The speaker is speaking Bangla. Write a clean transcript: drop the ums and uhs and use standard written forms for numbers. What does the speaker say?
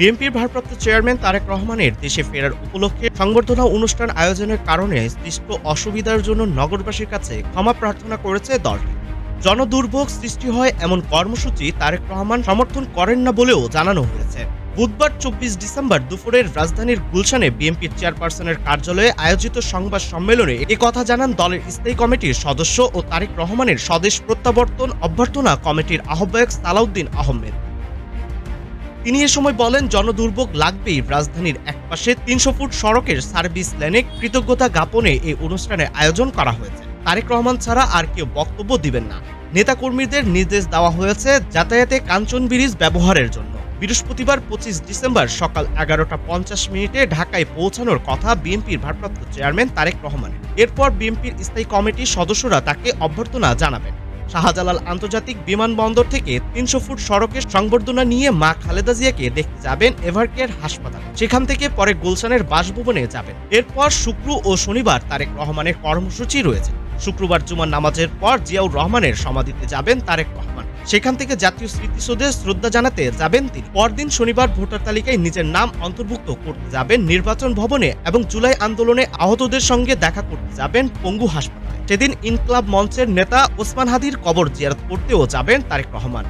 বিএনপির ভারপ্রাপ্ত চেয়ারম্যান তারেক রহমানের দেশে ফেরার উপলক্ষে সংবর্ধনা অনুষ্ঠান আয়োজনের কারণে সৃষ্ট অসুবিধার জন্য নগরবাসীর কাছে ক্ষমা প্রার্থনা করেছে দলটি। জনদুর্ভোগ সৃষ্টি হয় এমন কর্মসূচি তারেক রহমান সমর্থন করেন না বলেও জানানো হয়েছে। বুধবার ২৪ ডিসেম্বর দুপুরের রাজধানীর গুলশানে বিএনপির চেয়ারপারসনের কার্যালয়ে আয়োজিত সংবাদ সম্মেলনে কথা জানান দলের স্থায়ী কমিটির সদস্য ও তারেক রহমানের স্বদেশ প্রত্যাবর্তন অভ্যর্থনা কমিটির আহ্বায়ক সালাউদ্দিন আহমেদ। তিনি এ সময় বলেন, জনদুর্ভোগ লাগবেই। রাজধানীর একপাশে ৩০০ ফুট সড়কের সার্ভিস লেনে কৃতজ্ঞতা জ্ঞাপনে এই অনুষ্ঠানের আয়োজন করা হয়েছে। তারেক রহমান ছাড়া আর কেউ বক্তব্য দিবেন না। নেতাকর্মীদের নির্দেশ দেওয়া হয়েছে যাতায়াতে কাঞ্চন ব্রিজ ব্যবহারের জন্য। বৃহস্পতিবার ২৫ ডিসেম্বর সকাল ১১টা ৫০ ঢাকায় পৌঁছানোর কথা বিএনপির ভারপ্রাপ্ত চেয়ারম্যান তারেক রহমানের। এরপর বিএনপির স্থায়ী কমিটির সদস্যরা তাকে অভ্যর্থনা জানাবেন। শাহজালাল আন্তর্জাতিক বিমানবন্দর থেকে ৩০০ ফুট সড়কের সংবর্ধনা নিয়ে মা খালেদা জিয়াকে দেখতে যাবেন এভারকেয়ার হাসপাতাল। সেখান থেকে পরে গুলশানের বাসভবনে যাবেন। এরপর শুক্র ও শনিবার তারেক রহমানের কর্মসূচি রয়েছে। শুক্রবার জুমার নামাজের পর জিয়াউর রহমানের সমাধিতে যাবেন তারেক রহমান। সেখান থেকে জাতীয় স্মৃতিসৌধে শ্রদ্ধা জানাতে যাবেন তিনি। পরদিন শনিবার ভোটার তালিকায় নিজের নাম অন্তর্ভুক্ত করতে যাবেন নির্বাচন ভবনে এবং জুলাই আন্দোলনে আহতদের সঙ্গে দেখা করতে যাবেন পঙ্গু হাসপাতালে। সেদিন ইনকলাব মঞ্চের নেতা ওসমান হাদির কবর জিয়ারত করতেও যাবেন তারেক রহমান।